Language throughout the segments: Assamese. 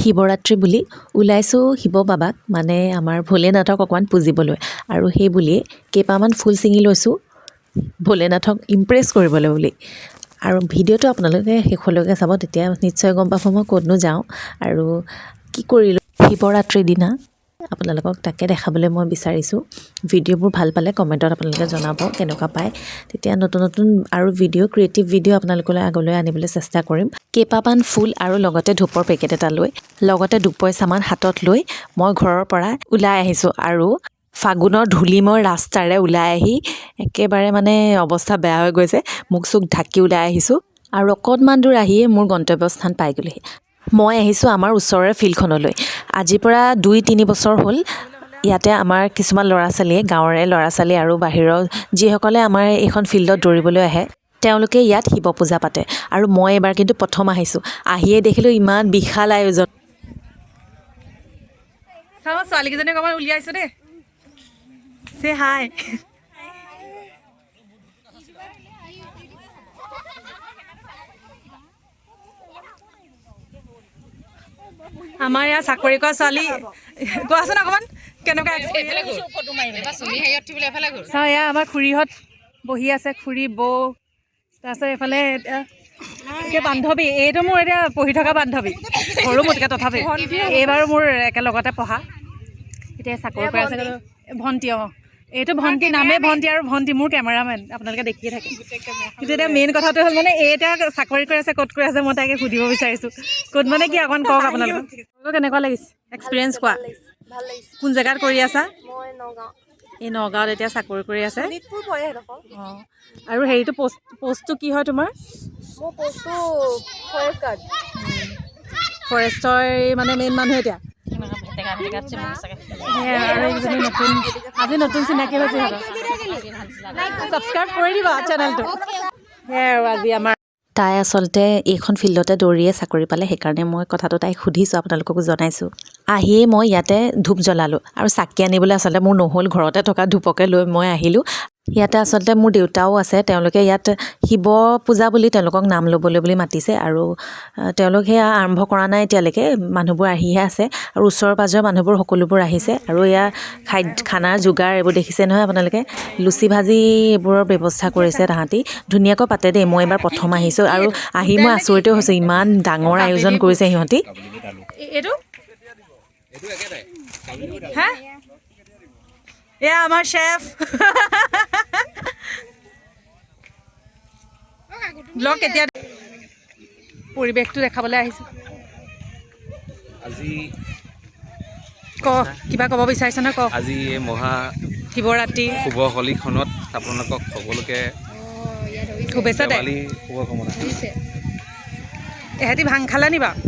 শিৱৰাত্ৰি বুলি ওলাইছোঁ শিৱ বাবাক মানে আমাৰ ভোলেনাথক অকণমান পুজিবলৈ আৰু সেই বুলিয়ে কেইপামান ফুল ছিঙি লৈছোঁ ভোলেনাথক ইমপ্ৰেছ কৰিবলৈ বুলি। আৰু ভিডিঅ'টো আপোনালোকে শেষলৈকে চাব, তেতিয়া নিশ্চয় গম পাব মই ক'তনো যাওঁ আৰু কি কৰিলোঁ শিৱৰাত্ৰিৰ দিনা। আপোনালোকক তাকে দেখাবলৈ মই বিচাৰিছোঁ। ভিডিঅ'বোৰ ভাল পালে কমেণ্টত আপোনালোকে জনাব কেনেকুৱা পায়, তেতিয়া নতুন নতুন আৰু ক্ৰিয়েটিভ ভিডিঅ' আপোনালোকলৈ আগলৈ আনিবলৈ চেষ্টা কৰিম। কেইপামান ফুল আৰু লগতে ধূপৰ পেকেট এটা লৈ লগতে দুপইচামান হাতত লৈ মই ঘৰৰ পৰা ওলাই আহিছোঁ আৰু ফাগুনৰ ধূলিময় ৰাস্তাৰে ওলাই আহি একেবাৰে মানে অৱস্থা বেয়া হৈ গৈছে, মুখ চুখ ঢাকি ওলাই আহিছোঁ আৰু অকণমান দূৰ আহিয়ে মোৰ গন্তব্যস্থান পাই গ'লোহি। মই আহিছোঁ আমাৰ ওচৰৰে ফিল্ডখনলৈ। আজিৰ পৰা 2-3 বছৰ হ'ল ইয়াতে আমাৰ কিছুমান ল'ৰা ছোৱালীয়ে, গাঁৱৰে ল'ৰা ছোৱালী আৰু বাহিৰৰ যিসকলে আমাৰ এইখন ফিল্ডত দৌৰিবলৈ আহে, তেওঁলোকে ইয়াত শিৱ পূজা পাতে আৰু মই এইবাৰ কিন্তু প্ৰথম আহিছোঁ। আহিয়ে দেখিলোঁ ইমান বিশাল আয়োজন। চাওঁ ছোৱালীকেইজনীক অকণমান উলিয়াইছোঁ দেই, চে হাই। আমাৰ ইয়াৰ চাকৰি কৰা ছোৱালী, কোৱাচোন অকণমান কেনেকুৱা চাওঁ। এয়া আমাৰ খুৰীহঁত বহি আছে, খুৰী বৌ, তাৰপিছত এইফালে এতিয়া বান্ধৱী, এইটো মোৰ এতিয়া পঢ়ি থকা বান্ধৱী, সৰু মোতকৈ তথাপি এইবাৰো মোৰ একেলগতে পঢ়া, এতিয়া চাকৰি কৰি আছে ভণ্টি। অঁ এইটো ভণ্টি, নামেই ভণ্টি আৰু ভণ্টি মোৰ কেমেৰামেন, আপোনালোকে দেখিয়ে থাকে। কিন্তু এতিয়া মেইন কথাটো হ'ল মানে এই এতিয়া চাকৰি কৰি আছে, ক'ত কৰি আছে মই তাকে সুধিব বিচাৰিছোঁ। ক'ত মানে কি অকণ কওক আপোনালোকক, কেনেকুৱা লাগিছে এক্সপিৰিয়েঞ্চ কোৱা? কোন জেগাত কৰি আছা? এই নগাঁৱত এতিয়া চাকৰি কৰি আছে। অঁ আৰু হেৰিটো পষ্টটো কি হয় তোমাৰ? ফৰেষ্টৰ মানে মেইন মানুহ এতিয়া। আজি নতুন চিনাকি হৈছে, ছাবস্ক্ৰাইব কৰি দিবা চেনেলটো। সেয়াই আৰু আজি আমাৰ তাই আচলতে এইখন ফিল্ডতে দৌৰিয়ে চাকৰি পালে, সেইকাৰণে মই কথাটো তাইক সুধিছোঁ, আপোনালোককো জনাইছোঁ। আহিয়েই মই ইয়াতে ধূপ জ্বলালোঁ আৰু চাকি আনিবলৈ আচলতে মোৰ নহ'ল, ঘৰতে থকা ধূপকে লৈ মই আহিলোঁ। ইয়াতে আচলতে মোৰ দেউতাও আছে, তেওঁলোকে ইয়াত শিৱ পূজা বুলি তেওঁলোকক নাম ল'বলৈ বুলি মাতিছে আৰু তেওঁলোক সেয়া আৰম্ভ কৰা নাই এতিয়ালৈকে, মানুহবোৰ আহিহে আছে আৰু ওচৰৰ পাজৰৰ মানুহবোৰ সকলোবোৰ আহিছে আৰু এয়া খানাৰ যোগাৰ এইবোৰ দেখিছে নহয় আপোনালোকে, লুচি ভাজি এইবোৰৰ ব্যৱস্থা কৰিছে তাহাঁতি, ধুনীয়াকৈ পাতে দেই। মই এবাৰ প্ৰথম আহিছোঁ আৰু আহি মই আচৰিতেই হৈছোঁ, ইমান ডাঙৰ আয়োজন কৰিছে সিহঁতি। এয়া আমাৰ চেফ ব্লগ কেতিয়া পৰিৱেশটো দেখাবলৈ আহিছোঁ। আজি কিবা ক'ব বিচাৰিছে নহয় কওক। আজি এই মহা শিৱৰাত্ৰি শুভ হোলীখনত আপোনালোকক সকলোকে শুভেচ্ছা দে। শুভকামনা। এহেঁতি ভাং খালে নি বাৰু?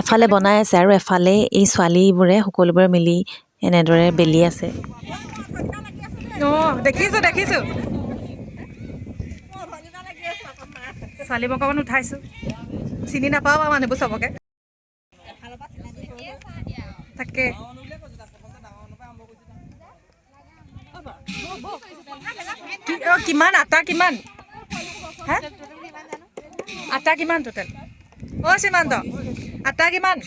এফালে বনাই আছে আৰু এফালে এই ছোৱালীবোৰে সকলোবোৰে মিলি এনেদৰে বেলি আছে। অঁ দেখিছোঁ দেখিছোঁ, ছোৱালীবোৰক অকণমান উঠাইছোঁ, চিনি নাপাওঁ বাৰু মানুহবোৰ চবকে। তাকে কিমান আটা কিমান? হা আটা কিমান টোটেল? অঁ সীমান্ত আটা কিমান?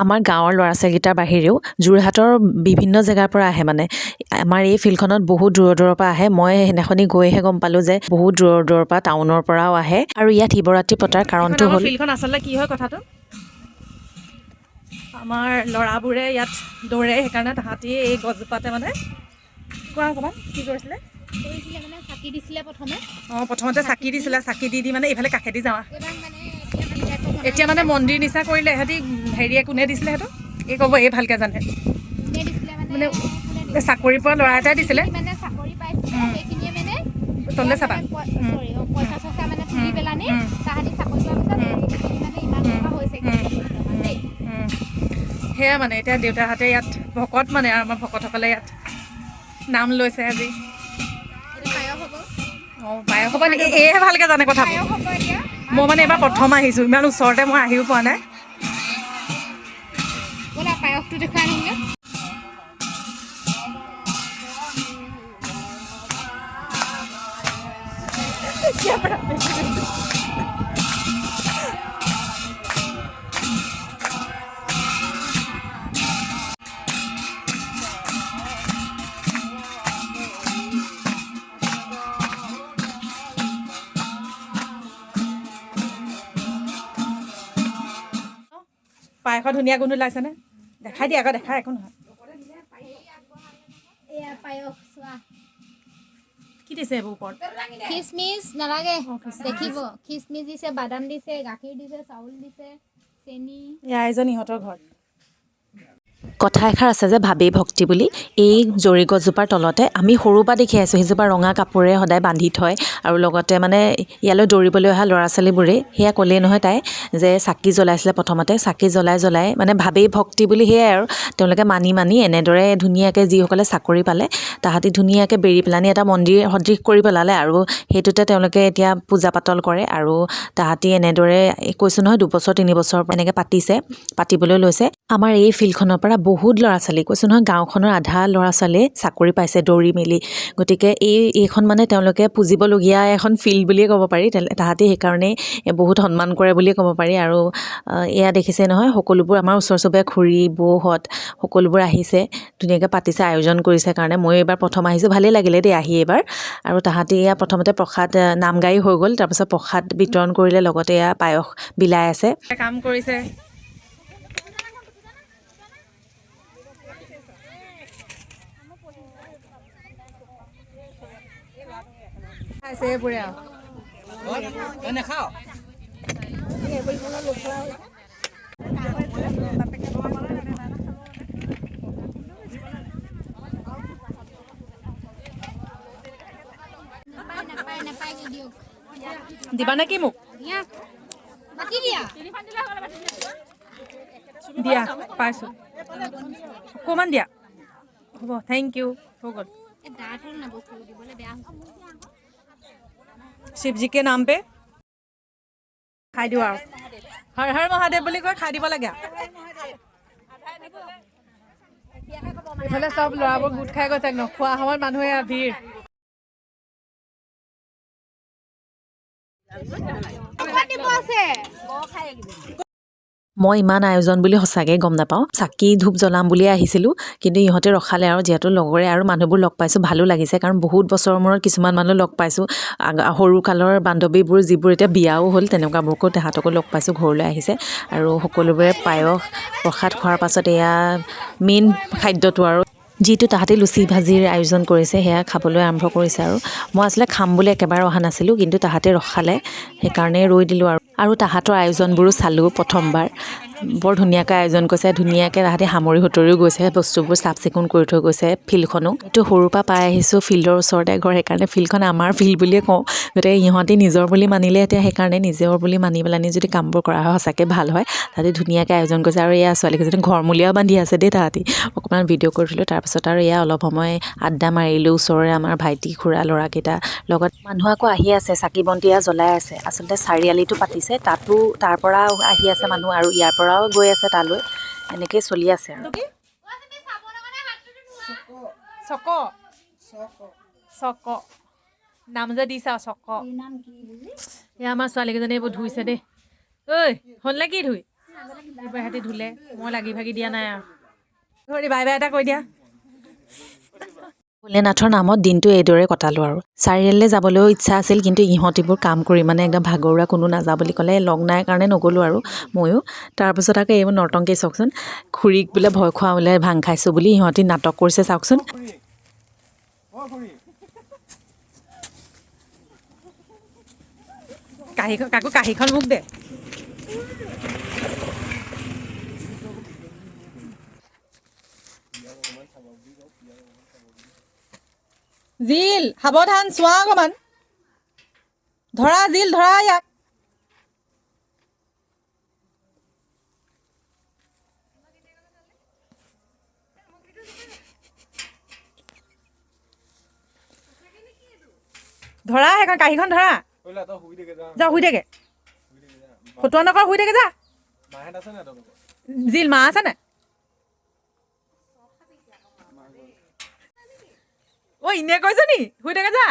আমাৰ গাঁৱৰ ল'ৰা ছোৱালীকেইটাৰ বাহিৰেও যোৰহাটৰ বিভিন্ন জেগাৰ পৰা আহে, মানে আমাৰ এই ফিল্ডখনত বহুত দূৰৰ দূৰৰ পৰা আহে। মই সেইদিনাখনি গৈহে গম পালোঁ যে বহুত দূৰৰ দূৰৰ পৰা, টাউনৰ পৰাও আহে। আৰু ইয়াত শিৱৰাত্ৰি পতাৰ কাৰণটো হ'ল, ফিল্ডখন আচলতে কি হয় কথাটো, আমাৰ ল'ৰাবোৰে ইয়াত দৌৰে, সেইকাৰণে তাহাঁতি এই গছজোপাতে মানে কোৱা অকণমান কি কৰিছিলে মানে চাকি দিছিলে প্ৰথমে। অঁ প্ৰথমতে চাকি দিছিলে, চাকি দি মানে এইফালে কাষেদি যাওঁ। এতিয়া মানে মন্দিৰ নিচিনা কৰিলে, ইহঁতি হেৰিয়ে কোনে দিছিলে সেইটো এই ক'ব, এই ভালকৈ জানে মানে চাকৰিৰ পৰা ল'ৰা এটাই দিছিলে। তললৈ চাবা, সেয়া মানে এতিয়া দেউতাহঁতে ইয়াত ভকত, মানে আমাৰ ভকতসকলে ইয়াত নাম লৈছে আজি। অঁ পায়স হ'ব নেকি? এইহে ভালকৈ জানে কথাবোৰ। মই মানে এইবাৰ প্ৰথম আহিছোঁ, ইমান ওচৰতে মই আহিও পোৱা নাই। পায়সটো দেখুৱাই আনোগৈ। পায়সৰ ধুনীয়া গোন্ধ ওলাইছেনে দেখাই দিয়া আকৌ দেখাই একো নহয় কি দিছে এইবোৰ ওপৰত খিচমিচ নালাগে দেখিব খিচমিচ দিছে বাদাম দিছে গাখীৰ দিছে চাউল দিছে চেনি এয়া এজন ইহঁতৰ ঘৰ কথা এষাৰ আছে যে ভাবেই ভক্তি বুলি এই জৰি গছজোপাৰ তলতে আমি সৰুৰ পৰা দেখি আছোঁ সেইজোপা ৰঙা কাপোৰে সদায় বান্ধি থয় আৰু লগতে মানে ইয়ালৈ দৌৰিবলৈ অহা ল'ৰা ছোৱালীবোৰে সেয়া ক'লেই নহয় তাই যে চাকি জ্বলাইছিলে প্ৰথমতে চাকি জ্বলাই মানে ভাবেই ভক্তি বুলি সেয়াই আৰু তেওঁলোকে মানি এনেদৰে ধুনীয়াকৈ যিসকলে চাকৰি পালে তাহাঁতি ধুনীয়াকৈ বেৰি পেলানি এটা মন্দিৰ সদৃশ কৰি পেলালে আৰু সেইটোতে তেওঁলোকে এতিয়া পূজা পাতল কৰে আৰু তাহাঁতি এনেদৰে কৈছোঁ নহয় 2 বছৰ 3 বছৰ এনেকৈ পাতিবলৈ লৈছে আমাৰ এই ফিল্ডখনৰ পৰা বহুত ল'ৰা ছোৱালী কৈছোঁ নহয় গাঁওখনৰ আধা ল'ৰা ছোৱালীয়ে চাকৰি পাইছে দৌৰি মেলি গতিকে এইখন মানে তেওঁলোকে পুজিবলগীয়া এখন ফিল্ড বুলিয়ে ক'ব পাৰি তাহাঁতি সেইকাৰণেই বহুত সন্মান কৰে বুলিয়ে ক'ব পাৰি আৰু এয়া দেখিছে নহয় সকলোবোৰ আমাৰ ওচৰ চুবুৰীয়া খুৰী বৌহঁত সকলোবোৰ আহিছে ধুনীয়াকৈ পাতিছে আয়োজন কৰিছে কাৰণে মই এইবাৰ প্ৰথম আহিছোঁ ভালেই লাগিলে দেই আহি এইবাৰ আৰু তাহাঁতি এয়া প্ৰথমতে প্ৰসাদ নাম গাই হৈ গ'ল তাৰপিছত প্ৰসাদ বিতৰণ কৰিলে লগতে এয়া পায়স বিলাই আছে কাম কৰিছে খাইছে এইবোৰে আৰু নাপায় দিয়ক দিবা নে কি মোক বাকি দিয়া দিয়া পাইছোঁ অকণমান দিয়া হ'ব থেংক ইউ হৈ গ'ল शिवजी के नाम पे খাই দিওঁ আৰু হৰ হৰ মহাদেৱ বুলি কৈ খাই দিব লাগে এইফালে চব ল'ৰাবোৰ গোট খাই গৈছে নোখোৱা সময়ত মানুহে ভিৰ মই ইমান আয়োজন বুলি সঁচাকৈ গম নাপাওঁ চাকি ধূপ জ্বলাম বুলিয়ে আহিছিলোঁ কিন্তু ইহঁতে ৰখালে আৰু যিহেতু লগৰে আৰু মানুহবোৰ লগ পাইছোঁ ভালো লাগিছে কাৰণ বহুত বছৰৰ মূৰত কিছুমান মানুহ লগ পাইছোঁ সৰুকালৰ বান্ধৱীবোৰ যিবোৰ এতিয়া বিয়াও হ'ল তেনেকুৱাবোৰকো তাহাঁতকো লগ পাইছোঁ ঘৰলৈ আহিছে আৰু সকলোবোৰে পায়স প্ৰসাদ খোৱাৰ পাছত এয়া মেইন খাদ্যটো আৰু যিটো তাহাঁতে লুচি ভাজিৰ আয়োজন কৰিছে সেয়া খাবলৈ আৰম্ভ কৰিছে আৰু মই আচলতে খাম বুলি একেবাৰে অহা নাছিলোঁ কিন্তু তাহাঁতে ৰখালে সেইকাৰণে ৰৈ দিলোঁ আৰু তাহাঁতৰ আয়োজনবোৰো চালোঁ প্ৰথমবাৰ বৰ ধুনীয়াকৈ আয়োজন কৰিছে ধুনীয়াকৈ তাহাঁতে সামৰি সুতৰিও গৈছে বস্তুবোৰ চাফ চিকুণ কৰি থৈ গৈছে ফিল্ডখনো এইটো সৰুৰ পৰা পাই আহিছোঁ ফিল্ডৰ ওচৰতে ঘৰ সেইকাৰণে ফিল্ডখন আমাৰ ফিল্ড বুলিয়ে কওঁ গতিকে ইহঁতে নিজৰ বুলি মানিলে এতিয়া সেইকাৰণে নিজৰ বুলি মানি পেলানি যদি কামবোৰ কৰা হয় সঁচাকৈ ভাল হয় তাহাঁতে ধুনীয়াকৈ আয়োজন কৰিছে আৰু এয়া ছোৱালীকেইজনী ঘৰমূলীয়াও বান্ধি আছে দেই তাহাঁতি অকণমান ভিডিঅ' কৰিছিলোঁ তাৰপিছত আৰু এয়া অলপ সময় আড্ডা মাৰিলোঁ ওচৰৰে আমাৰ ভাইটি খুৰা ল'ৰাকেইটা লগত মানুহ আকৌ আহি আছে চাকি বন্তি জ্বলাই আছে আচলতে চাৰিআলিটো পাতিছে তাতো তাৰ পৰা আহি আছে মানুহ আৰু ইয়াৰ পৰাও গৈ আছে তালৈ এনেকৈ চলি আছে আৰু চক নাম যে দিছা চক এয়া আমাৰ ছোৱালীকেইজনী এইবোৰ ধুইছে দেই ঐ হ'ল নে কি ধুই এইবোৰ সিহঁতি ধুলে মই লাগি ভাগি দিয়া নাই আৰু ধৰি বাই বাই এটা কৈ দিয়া ভোলেনাথৰ নামত দিনটো এইদৰে কটালোঁ আৰু চাৰিআলিলৈ যাবলৈও ইচ্ছা আছিল কিন্তু ইহঁতিবোৰ কাম কৰি মানে একদম ভাগৰুৱা কোনো নাযাওঁ বুলি ক'লে লগ নাই কাৰণে নগ'লোঁ আৰু ময়ো তাৰপিছত আকৌ এইবোৰ নৰ্তংকেই চাওকচোন খুৰীক বোলে ভয় খোৱা বোলে ভাং খাইছোঁ বুলি ইহঁতি নাটক কৰিছে চাওকচোন কাঁহীখন মোক দে জিল সাৱধান চোৱা অকণমান ধৰা জিল ধৰা ইয়াক ধৰা সেইখন কাঁহীখন ধৰা যা শুই থাকে ফটোৱা নকৰ শুই থাকে যা জিল মা আছে নাই ঐ এনে কৈছে নি শুই থাকে যা